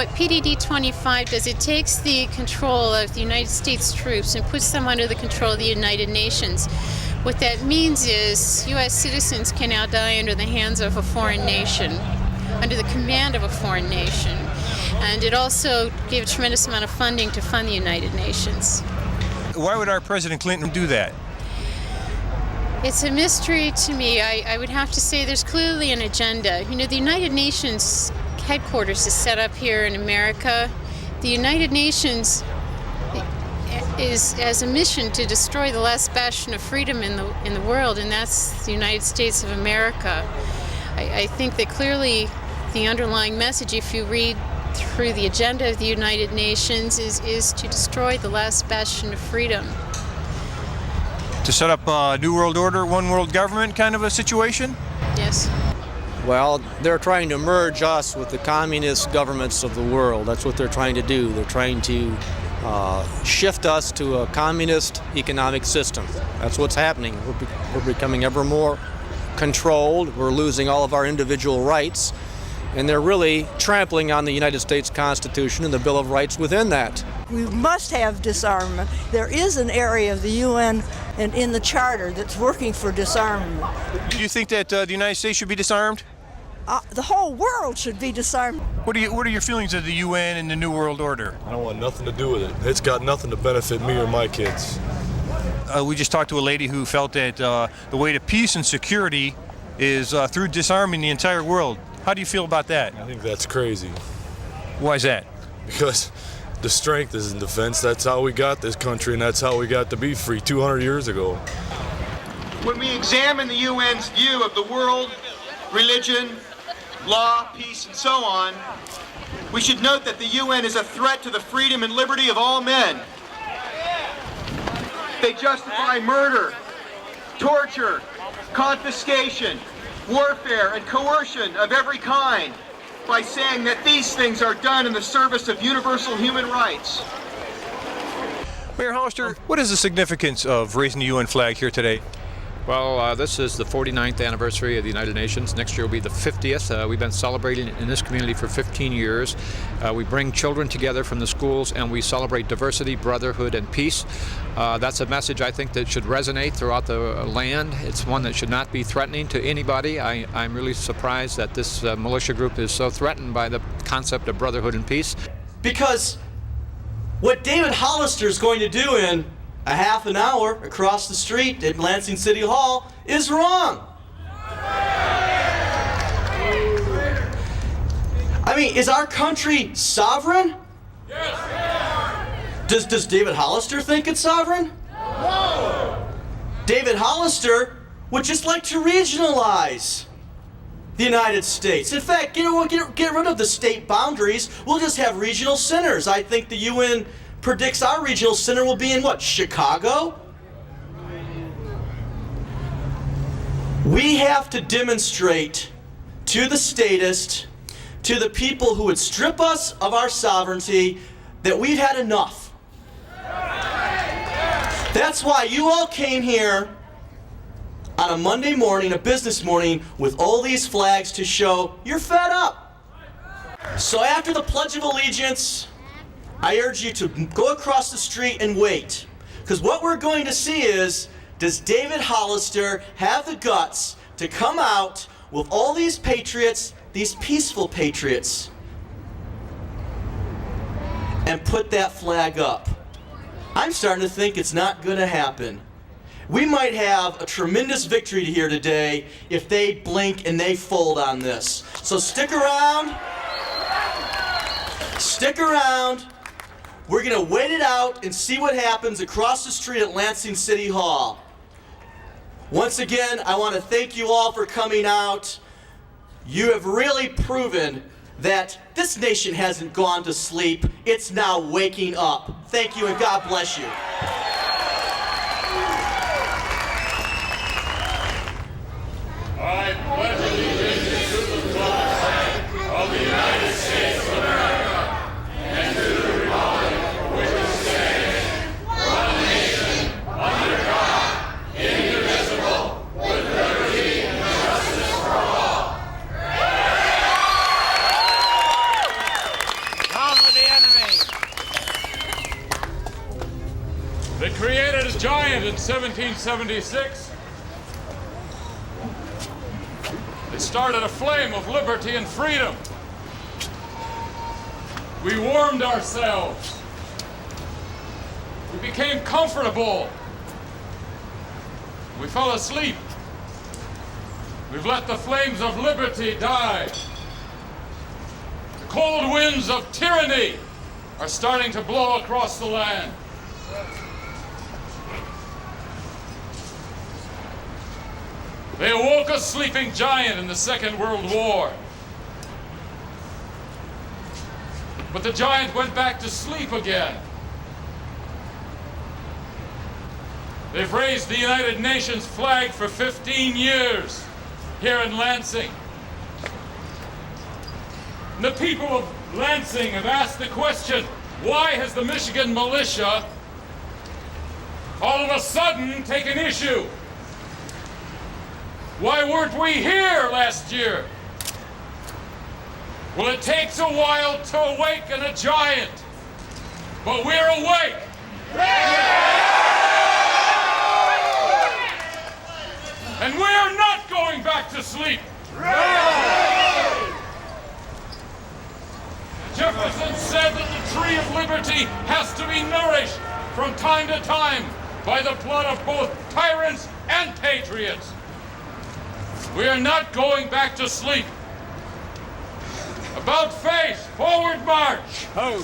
what PDD-25 does, it takes the control of the United States troops and puts them under the control of the United Nations. What that means is U.S. citizens can now die under the hands of a foreign nation, under the command of a foreign nation. And it also gave a tremendous amount of funding to fund the United Nations. Why would our President Clinton do that? It's a mystery to me. I would have to say there's clearly an agenda. You know, the United Nations headquarters is set up here in America. The United Nations has a mission to destroy the last bastion of freedom in the world, and that's the United States of America. I think that clearly the underlying message, if you read through the agenda of the United Nations, is to destroy the last bastion of freedom. To set up a new world order, one world government kind of a situation? Yes. Well, they're trying to merge us with the communist governments of the world. That's what they're trying to do. They're trying to shift us to a communist economic system. That's what's happening. We're becoming ever more controlled. We're losing all of our individual rights. And they're really trampling on the United States Constitution and the Bill of Rights within that. We must have disarmament. There is an area of the UN and in the Charter that's working for disarmament. Do you think that the United States should be disarmed? The whole world should be disarmed. What are your feelings of the UN and the New World Order? I don't want nothing to do with it. It's got nothing to benefit me or my kids. We just talked to a lady who felt that the way to peace and security is through disarming the entire world. How do you feel about that? I think that's crazy. Why is that? Because the strength is in defense. That's how we got this country, and that's how we got to be free 200 years ago. When we examine the UN's view of the world, religion, law, peace, and so on, we should note that the UN is a threat to the freedom and liberty of all men. They justify murder, torture, confiscation, warfare, and coercion of every kind by saying that these things are done in the service of universal human rights. Mayor Hollister, what is the significance of raising the UN flag here today? Well, this is the 49th anniversary of the United Nations. Next year will be the 50th. We've been celebrating in this community for 15 years. We bring children together from the schools and we celebrate diversity, brotherhood, and peace. That's a message I think that should resonate throughout the land. It's one that should not be threatening to anybody. I'm really surprised that this militia group is so threatened by the concept of brotherhood and peace. Because what David Hollister is going to do in a half an hour across the street at Lansing City Hall is wrong. I mean, is our country sovereign? Yes. Does David Hollister think it's sovereign? No. David Hollister would just like to regionalize the United States. In fact, get rid of the state boundaries. We'll just have regional centers. I think the UN predicts our regional center will be in what, Chicago? We have to demonstrate to the statists, to the people who would strip us of our sovereignty, that we've had enough. That's why you all came here on a Monday morning, a business morning, with all these flags to show you're fed up. So after the Pledge of Allegiance, I urge you to go across the street and wait. Because what we're going to see is, does David Hollister have the guts to come out with all these patriots, these peaceful patriots, and put that flag up? I'm starting to think it's not going to happen. We might have a tremendous victory here today if they blink and they fold on this. So stick around. Stick around. We're going to wait it out and see what happens across the street at Lansing City Hall. Once again, I want to thank you all for coming out. You have really proven that this nation hasn't gone to sleep. It's now waking up. Thank you and God bless you. I pledge allegiance to the flag of the United States of America and to the republic for which it stands, one nation, under God, indivisible, with liberty and justice for all. They created a giant in 1776. It started a flame of liberty and freedom. We warmed ourselves. We became comfortable. We fell asleep. We've let the flames of liberty die. The cold winds of tyranny are starting to blow across the land. They awoke a sleeping giant in the Second World War. But the giant went back to sleep again. They've raised the United Nations flag for 15 years here in Lansing. And the people of Lansing have asked the question, why has the Michigan militia all of a sudden taken issue? Why weren't we here last year? Well, it takes a while to awaken a giant, but we're awake. And we're not going back to sleep. Jefferson said that the tree of liberty has to be nourished from time to time by the blood of both tyrants and patriots. We are not going back to sleep. About face, forward march. Ho.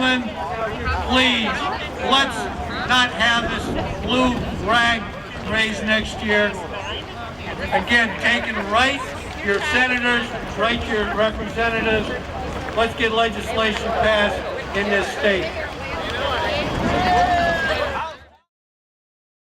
gentlemen, please, let's not have this blue flag raised next year. Again, take and write your senators, write your representatives. Let's get legislation passed in this state.